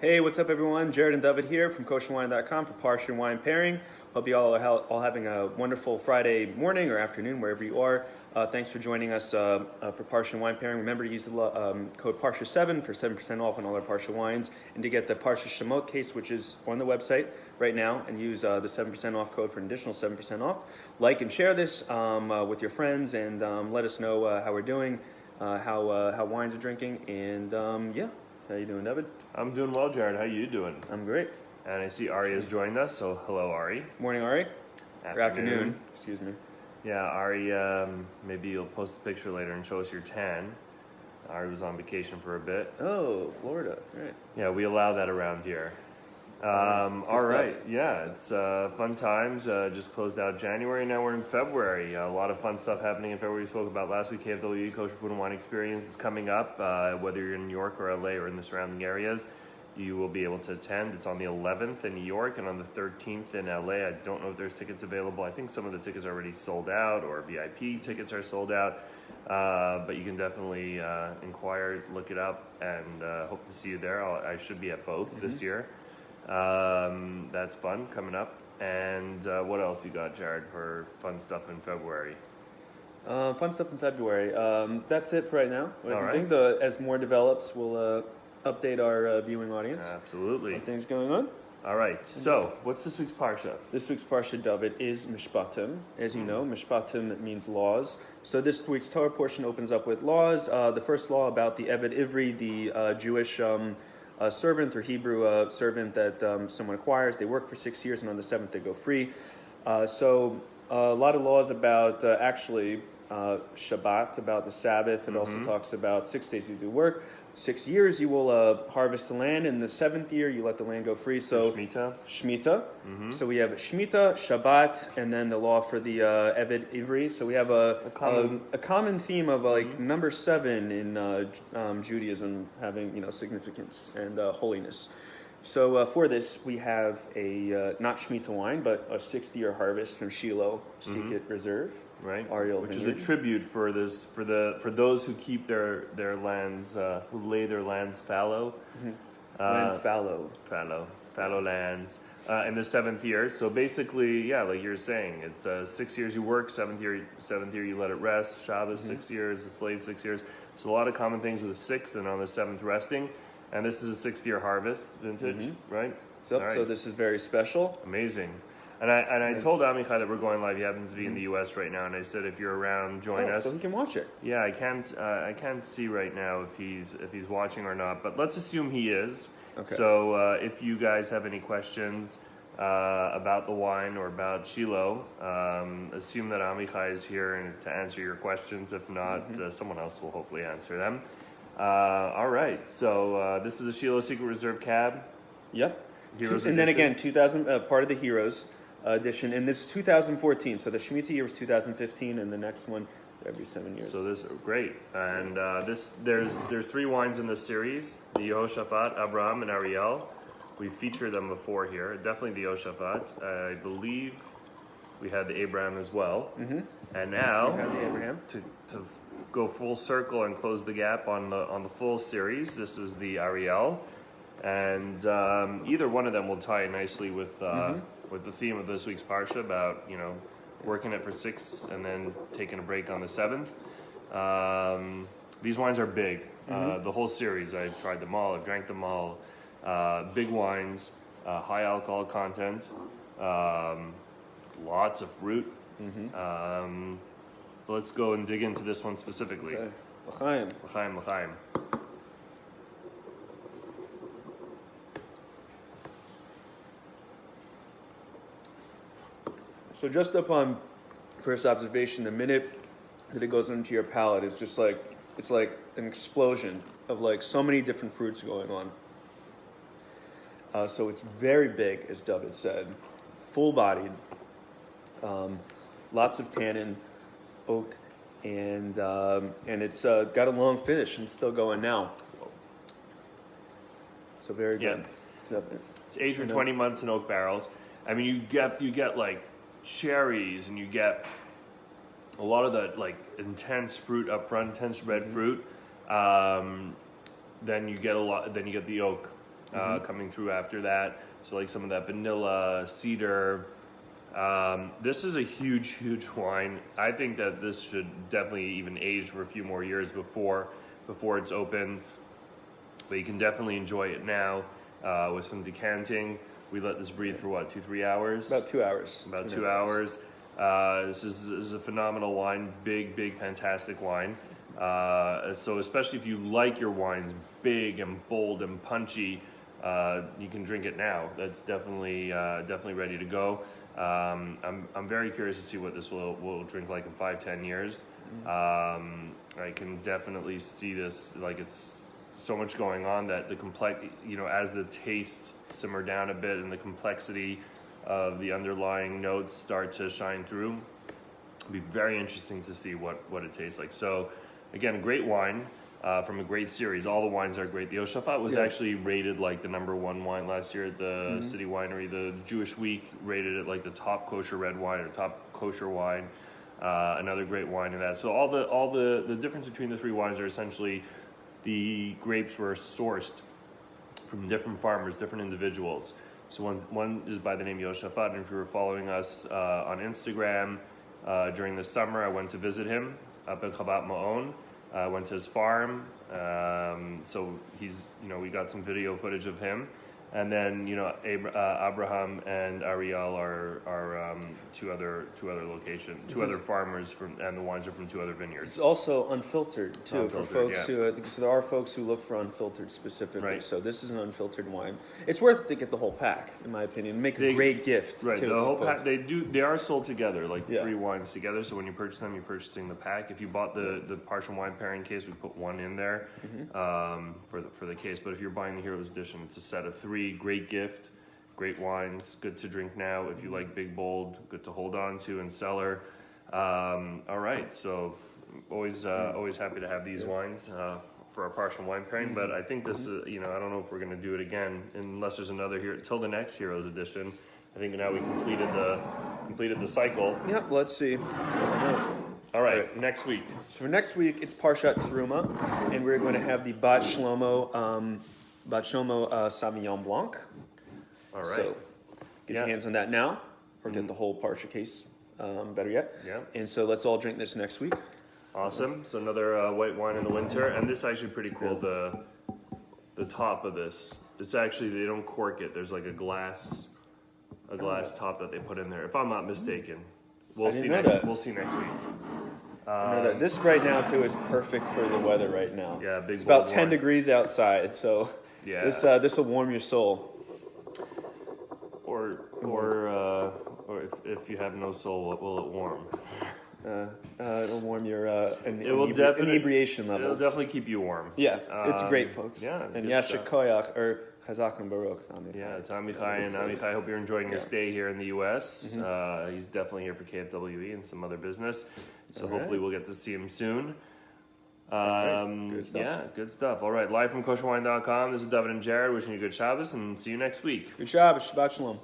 Hey, what's up, everyone? Jared and David here from Kosherwine.com for Parsha Wine Pairing. Hope you all are all having a wonderful Friday morning or afternoon, wherever you are. Thanks for joining us for Parsha Wine Pairing. Remember to use the code Parsha7 for 7% off on all our Parsha wines, and to get the Parsha Shemot case, which is on the website right now, and use the 7% off code for an additional 7% off. Like and share this with your friends, and let us know how we're doing, how wines are drinking, and yeah. How you doing, David? I'm doing well, Jared. How you doing? I'm great. And I see Ari has joined us, so hello, Ari. Morning, Ari. Or afternoon. Excuse me. Yeah, Ari, maybe you'll post a picture later and show us your tan. Ari was on vacation for a bit. Oh, Florida, right. Yeah, we allow that around here. All right, yeah, it's fun times. Just closed out January, now we're in February. A lot of fun stuff happening in February. We spoke about last week, KFW, Kosher Food and Wine Experience is coming up. Whether you're in New York or LA or in the surrounding areas, you will be able to attend. It's on the 11th in New York and on the 13th in LA. I don't know if there's tickets available. I think some of the tickets are already sold out, or VIP tickets are sold out. But you can definitely inquire, look it up, and hope to see you there. I should be at both this year. That's fun coming up. And what else you got, Jared, for fun stuff in February? Fun stuff in February. That's it for right now. All right. I think as more develops, we'll update our viewing audience. Absolutely. What things going on? All right. So, what's this week's Parsha? This week's Parsha, David, is Mishpatim. As you know, Mishpatim means laws. So this week's Torah portion opens up with laws. The first law about the Eved Ivri, the Jewish servant or Hebrew servant that someone acquires. They work for 6 years, and on the seventh they go free. So a lot of laws about Shabbat, about the Sabbath. It also talks about 6 days you do work. 6 years you will harvest the land. In the seventh year you let the land go free. So Shemitah. So we have Shemitah, Shabbat, and then the law for the Eved Ivri. So we have a common theme of like number 7 in Judaism having significance and holiness. So for this we have a not Shemitah wine, but a 6th year harvest from Shiloh Secret Reserve. Right, Ariel which Vineyard. is a tribute for this for those who keep their lands, who lay their lands fallow, fallow lands in the 7th year. So basically, yeah, like you're saying, it's 6 years you work, seventh year you let it rest. Shabbos 6 years, a slave 6 years. So a lot of common things with the 6th and on the 7th resting, and this is a 6th year harvest vintage, right? So this is very special. Amazing. And I told Amichai that we're going live. He happens to be in the U.S. right now, and I said if you're around, join us. So he can watch it. Yeah, I can't see right now if he's watching or not, but let's assume he is. Okay. So if you guys have any questions about the wine or about Shiloh, assume that Amichai is here to answer your questions. If not, someone else will hopefully answer them. All right. So this is a Shiloh Secret Reserve cab. Yep. Heroes and edition. then again, 2000 part of the Heroes edition, and this is 2014. So the Shemitah year was 2015, and the next one every 7 years. So this great, and there's 3 wines in this series: the Yehoshaphat, Abraham, and Ariel. We featured them before here. Definitely the Yehoshaphat. I believe we had the Abraham as well, and now we have the Abraham. To go full circle and close the gap on the full series. This is the Ariel, and either one of them will tie nicely with the theme of this week's Parsha about working it for 6 and then taking a break on the 7th. These wines are big. The whole series, I've tried them all. I've drank them all. Big wines, high alcohol content, lots of fruit. Let's go and dig into this one specifically. Okay. L'chaim. L'chaim, l'chaim. So just upon first observation, the minute that it goes into your palate, it's like an explosion of like so many different fruits going on. So it's very big, as David said, full-bodied, lots of tannin, oak, and it's got a long finish and still going now. So very good. Yeah. It's aged for 20 months in oak barrels. I mean, you get like cherries, and you get a lot of the like intense fruit up front, intense red fruit. Then you get the oak coming through after that. So like some of that vanilla, cedar. This is a huge wine. I think that this should definitely even age for a few more years before it's open. But you can definitely enjoy it now with some decanting. We let this breathe for what, 2-3 hours? About 2 hours. About 2 hours. This is a phenomenal wine, big, fantastic wine. So especially if you like your wines big and bold and punchy, you can drink it now. That's definitely ready to go. I'm very curious to see what this will drink like in 5-10 years. I can definitely see this, like it's so much going on that as the taste simmer down a bit and the complexity of the underlying notes start to shine through, it'll be very interesting to see what it tastes like. So again, great wine from a great series. All the wines are great. The Yoshafat was actually rated like the #1 wine last year at the City Winery. The Jewish Week rated it like the top kosher red wine or top kosher wine. Another great wine in that. So all the difference between the three wines are essentially the grapes were sourced from different farmers, different individuals. So one is by the name Yoshafat, and if you were following us on Instagram during the summer, I went to visit him up in Chabat Ma'on. I went to his farm, so we got some video footage of him. And then, Abraham and Ariel are two other farmers and the wines are from 2 other vineyards. It's also unfiltered too, for folks who. So there are folks who look for unfiltered specifically. Right. So this is an unfiltered wine. It's worth it to get the whole pack, in my opinion. Make a great gift. Right. Too, the whole pack. They are sold together, like 3 wines together. So when you purchase them, you're purchasing the pack. If you bought the Parsha wine pairing case, we put 1 in there for the case. But if you're buying the Heroes Edition, it's a set of 3. Great gift, great wines, good to drink now. If you like big, bold, good to hold on to in cellar. All right, so always happy to have these wines for our Parsha wine pairing. But I think this is, I don't know if we're going to do it again unless there's another here till the next Heroes Edition. I think now we completed the cycle. Yep. Let's see. All right, next week. So for next week, it's Parshat Teruma, and we're going to have the Bat Shlomo Sauvignon Blanc. All right. So get your hands on that now, or get the whole Parsha case, better yet. Yeah. And so let's all drink this next week. Awesome. So another white wine in the winter, and this is actually pretty cool. The top of this, it's actually, they don't cork it. There's like a glass top that they put in there, if I'm not mistaken. We'll see next week. I know that this right now too is perfect for the weather right now. Yeah, big. It's about 10 degrees outside, so this will warm your soul. Or if you have no soul, will it warm? It'll warm your inebriation levels. It'll definitely keep you warm. Yeah, it's great, folks. Yeah, and Yasha Koyach or Chazak and Baruch. Yeah, Amichai and Amichai. I hope you're enjoying your stay here in the U.S. He's definitely here for KFWE and some other business. So hopefully we'll get to see him soon. Good stuff. Yeah, good stuff. All right, live from Kosherwine.com. This is David and Jared wishing you good Shabbos and see you next week. Good Shabbos. Shabbat Shalom.